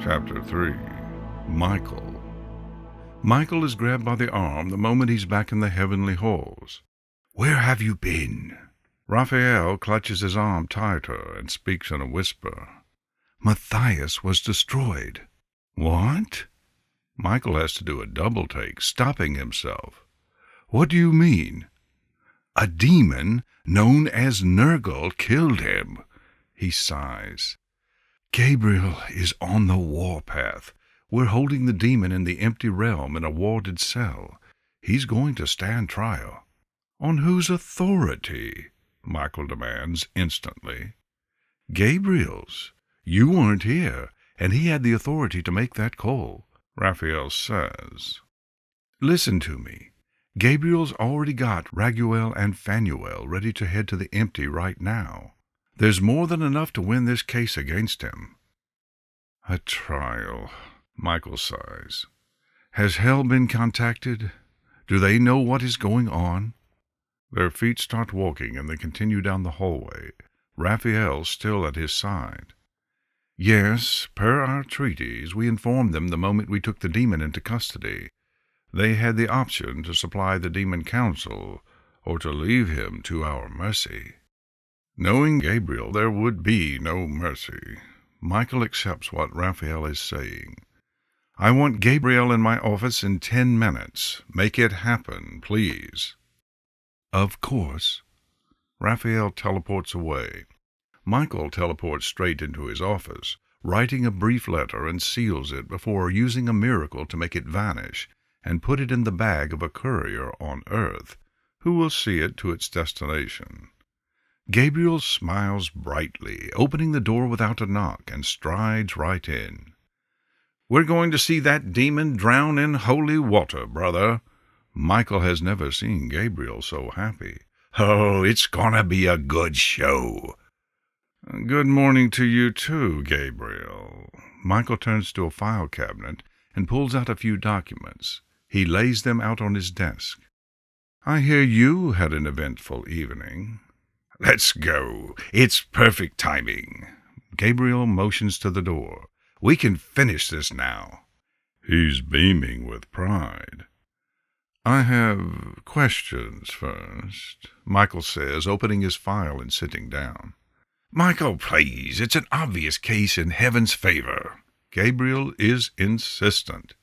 Chapter 3. Michael. Michael is grabbed by the arm the moment he's back in the heavenly halls. "Where have you been?" Raphael clutches his arm tighter and speaks in a whisper. "Mathias was destroyed." "What?" Michael has to do a double take, stopping himself. "What do you mean?" "A demon known as Nergal killed him." He sighs. "Gabriel is on the warpath. We're holding the demon in the empty realm in a warded cell. He's going to stand trial." "On whose authority?" Michael demands instantly. "Gabriel's. You weren't here, and he had the authority to make that call," Raphael says. "Listen to me. Gabriel's already got Raguel and Phanuel ready to head to the empty right now. There's more than enough to win this case against him." "A trial," Michael sighs. "Has Hell been contacted? Do they know what is going on?" Their feet start walking, and they continue down the hallway, Raphael still at his side. "Yes, per our treaties, we informed them the moment we took the demon into custody. They had the option to supply the demon counsel or to leave him to our mercy." Knowing Gabriel, there would be no mercy. Michael accepts what Raphael is saying. "I want Gabriel in my office in 10 minutes. Make it happen, please." "Of course." Raphael teleports away. Michael teleports straight into his office, writing a brief letter, and seals it before using a miracle to make it vanish and put it in the bag of a courier on Earth, who will see it to its destination. Gabriel smiles brightly, opening the door without a knock, and strides right in. "We're going to see that demon drown in holy water, brother." Michael has never seen Gabriel so happy. "Oh, it's gonna be a good show." "Good morning to you too, Gabriel." Michael turns to a file cabinet and pulls out a few documents. He lays them out on his desk. "I hear you had an eventful evening." "Let's go. It's perfect timing." Gabriel motions to the door. "We can finish this now." He's beaming with pride. "I have questions first," Michael says, opening his file and sitting down. "Michael, please. It's an obvious case in heaven's favor." Gabriel is insistent.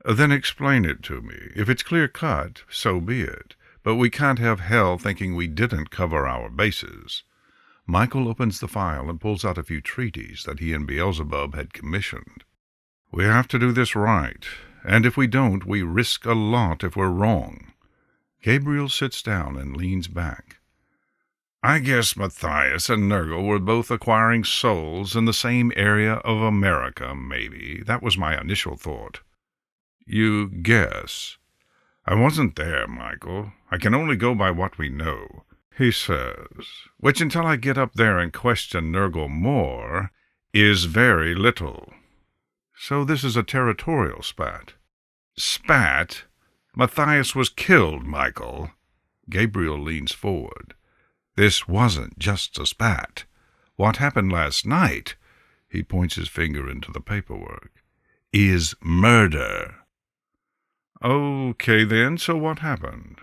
"Then explain it to me. If it's clear-cut, so be it. But we can't have Hell thinking we didn't cover our bases." Michael opens the file and pulls out a few treaties that he and Beelzebub had commissioned. "We have to do this right, and if we don't, we risk a lot if we're wrong." Gabriel sits down and leans back. "I guess Mathias and Nergal were both acquiring souls in the same area of America, maybe. That was my initial thought." "You guess?" "I wasn't there, Michael. I can only go by what we know," he says, "which until I get up there and question Nergal more is very little." "So this is a territorial spat?" "Spat? Mathias was killed, Michael." Gabriel leans forward. "This wasn't just a spat. What happened last night," he points his finger into the paperwork, "is murder." "Okay, then, so what happened?"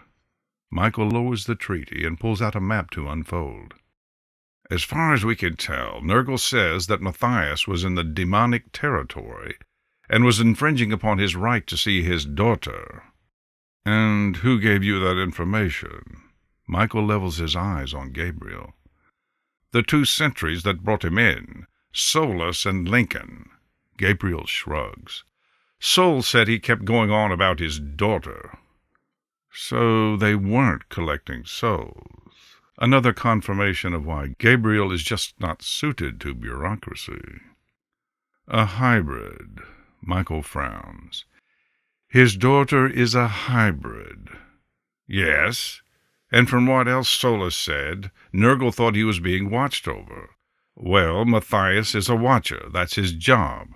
Michael lowers the treaty and pulls out a map to unfold. "As far as we can tell, Nergal says that Mathias was in the demonic territory and was infringing upon his right to see his daughter." "And who gave you that information?" Michael levels his eyes on Gabriel. "The 2 sentries that brought him in, Solus and Lincoln." Gabriel shrugs. "Sol said he kept going on about his daughter." "So they weren't collecting souls." Another confirmation of why Gabriel is just not suited to bureaucracy. "A hybrid." Michael frowns. "His daughter is a hybrid." "Yes. And from what else Solus said, Nergal thought he was being watched over. Well, Mathias is a watcher. That's his job."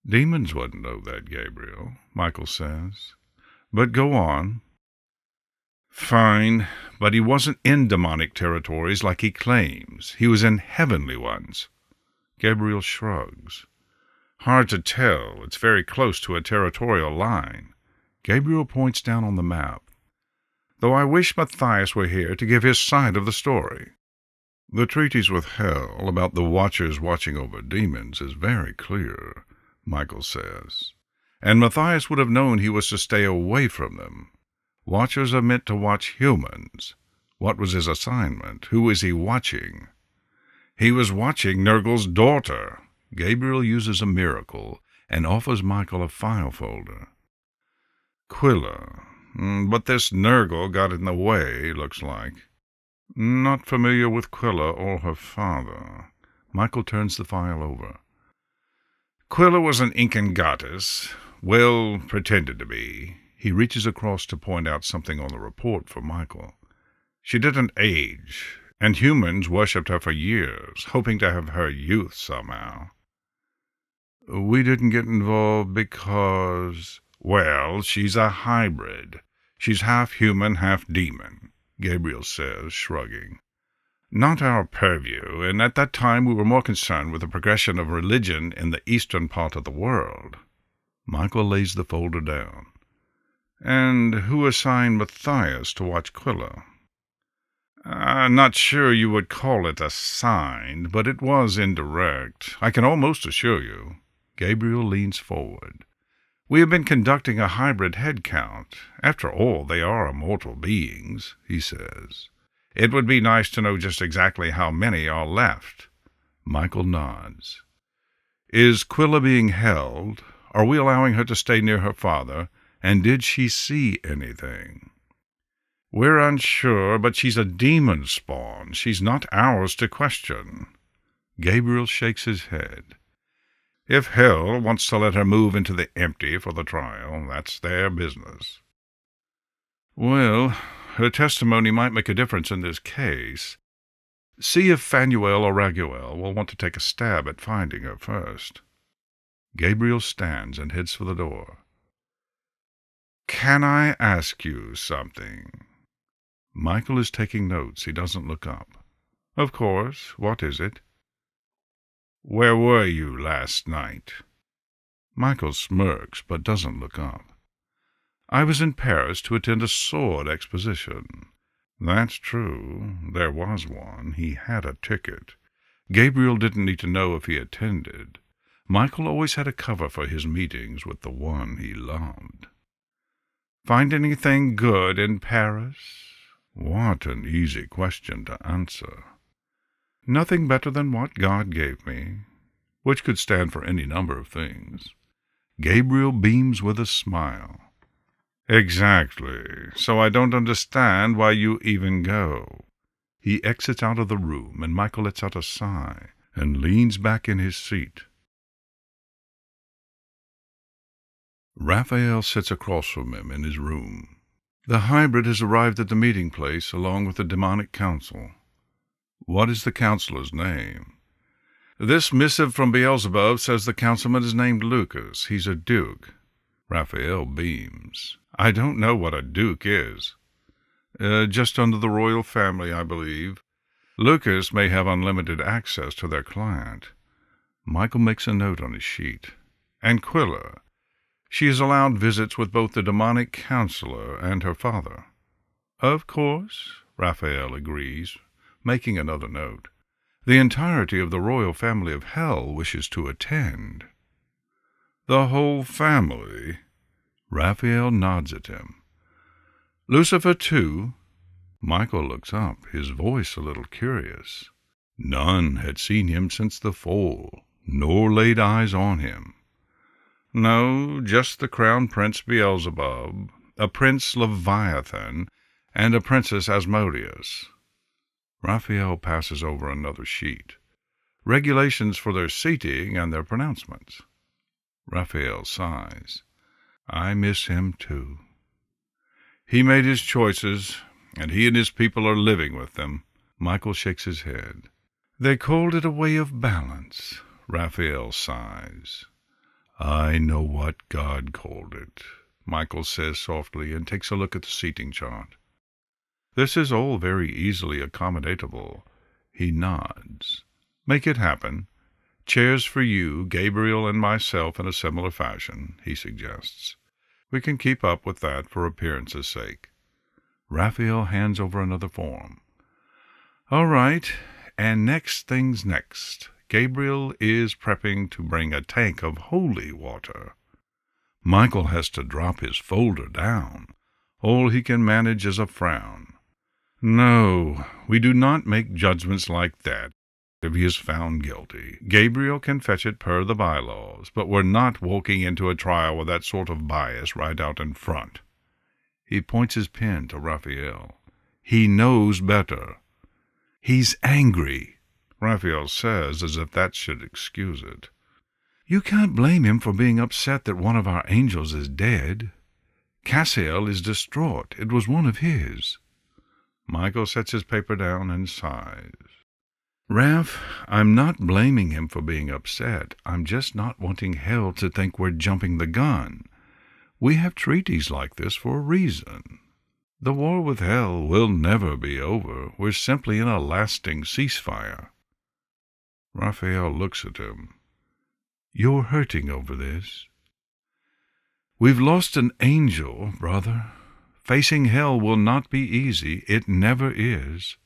"Demons wouldn't know that, Gabriel," Michael says. "But go on." "Fine, but he wasn't in demonic territories like he claims. He was in heavenly ones." Gabriel shrugs. Hard to tell. It's very close to a territorial line. Gabriel points down on the map. Though I wish Mathias were here to give his side of the story. The treaties with Hell about the Watchers watching over demons is very clear, Michael says. And Mathias would have known he was to stay away from them. Watchers are meant to watch humans. What was his assignment? Who is he watching? He was watching Nergal's daughter. Gabriel uses a miracle and offers Michael a file folder. Quilla. But this Nergal got in the way, looks like. Not familiar with Quilla or her father. Michael turns the file over. Quilla was an Incan goddess. Well, pretended to be. He reaches across to point out something on the report for Michael. She didn't age, and humans worshipped her for years, hoping to have her youth somehow. We didn't get involved because... Well, she's a hybrid. She's half human, half demon, Gabriel says, shrugging. Not our purview, and at that time we were more concerned with the progression of religion in the eastern part of the world. Michael lays the folder down. And who assigned Mathias to watch Quilla? Not sure you would call it assigned, but it was indirect. I can almost assure you. Gabriel leans forward. We have been conducting a hybrid head count. After all, they are immortal beings, he says. It would be nice to know just exactly how many are left. Michael nods. Is Quilla being held? Are we allowing her to stay near her father? And did she see anything? We're unsure, but she's a demon spawn. She's not ours to question. Gabriel shakes his head. If Hell wants to let her move into the empty for the trial, that's their business. Well, her testimony might make a difference in this case. See if Phanuel or Raguel will want to take a stab at finding her first. Gabriel stands and heads for the door. Can I ask you something? Michael is taking notes. He doesn't look up. Of course. What is it? Where were you last night? Michael smirks, but doesn't look up. I was in Paris to attend a sword exposition. That's true. There was one. He had a ticket. Gabriel didn't need to know if he attended. Michael always had a cover for his meetings with the one he loved. Find anything good in Paris? What an easy question to answer. Nothing better than what God gave me, which could stand for any number of things. Gabriel beams with a smile. Exactly. So I don't understand why you even go. He exits out of the room, and Michael lets out a sigh and leans back in his seat. Raphael sits across from him in his room. The hybrid has arrived at the meeting place along with the demonic council. What is the counselor's name? This missive from Beelzebub says the councilman is named Lucas. He's a duke. Raphael beams. I don't know what a duke is. Just under the royal family, I believe. Lucas may have unlimited access to their client. Michael makes a note on his sheet. And Quilla. She is allowed visits with both the demonic counselor and her father. Of course, Raphael agrees, making another note. The entirety of the royal family of Hell wishes to attend. The whole family? Raphael nods at him. Lucifer, too? Michael looks up, his voice a little curious. None had seen him since the fall, nor laid eyes on him. No, just the crown prince Beelzebub, a prince Leviathan, and a princess Asmodeus. Raphael passes over another sheet. Regulations for their seating and their pronouncements. Raphael sighs. I miss him too. He made his choices, and he and his people are living with them. Michael shakes his head. They called it a way of balance. Raphael sighs. I know what God called it, Michael says softly and takes a look at the seating chart. This is all very easily accommodatable. He nods. Make it happen. Chairs for you, Gabriel, and myself in a similar fashion, he suggests. We can keep up with that for appearance's sake. Raphael hands over another form. All right, and next thing's next. Gabriel is prepping to bring a tank of holy water. Michael has to drop his folder down. All he can manage is a frown. No, we do not make judgments like that. If he is found guilty, Gabriel can fetch it per the bylaws, but we're not walking into a trial with that sort of bias right out in front. He points his pen to Raphael. He knows better. He's angry, Raphael says, as if that should excuse it. You can't blame him for being upset that one of our angels is dead. Cassiel is distraught. It was one of his. Michael sets his paper down and sighs. Raph, I'm not blaming him for being upset. I'm just not wanting hell to think we're jumping the gun. We have treaties like this for a reason. The war with hell will never be over. We're simply in a lasting ceasefire. Raphael looks at him. You're hurting over this. We've lost an angel, brother. Facing hell will not be easy. It never is.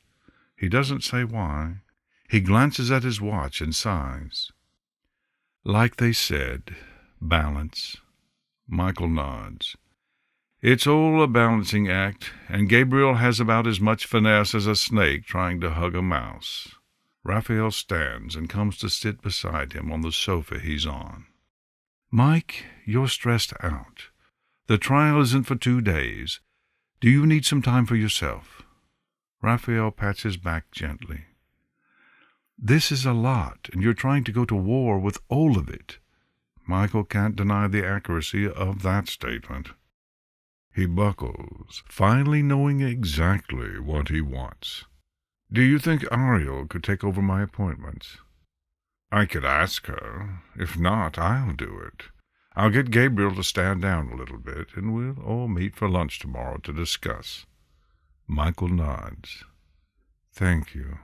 He doesn't say why. He glances at his watch and sighs. Like they said, balance. Michael nods. It's all a balancing act, and Gabriel has about as much finesse as a snake trying to hug a mouse. Raphael stands and comes to sit beside him on the sofa he's on. Mike, you're stressed out. The trial isn't for 2 days. Do you need some time for yourself? Raphael pats his back gently. This is a lot, and you're trying to go to war with all of it. Michael can't deny the accuracy of that statement. He buckles, finally knowing exactly what he wants. Do you think Ariel could take over my appointments? I could ask her. If not, I'll do it. I'll get Gabriel to stand down a little bit, and we'll all meet for lunch tomorrow to discuss. Michael nods. Thank you.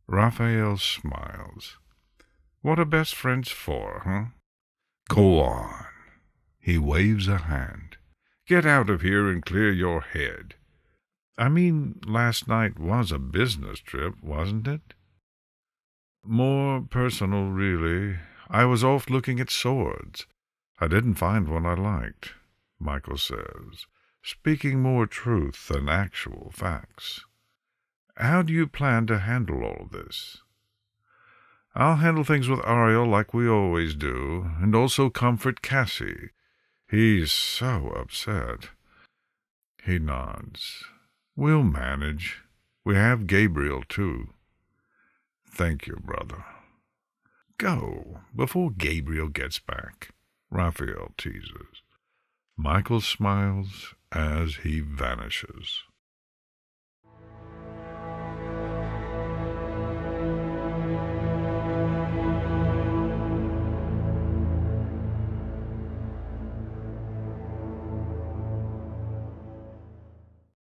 Raphael smiles. What are best friends for, huh? Go on. He waves a hand. Get out of here and clear your head. I mean, last night was a business trip, wasn't it? More personal, really. I was off looking at swords. I didn't find one I liked, Michael says, speaking more truth than actual facts. How do you plan to handle all this? I'll handle things with Ariel like we always do, and also comfort Cassie. He's so upset. He nods. We'll manage. We have Gabriel, too. Thank you, brother. Go, before Gabriel gets back, Raphael teases. Michael smiles as he vanishes.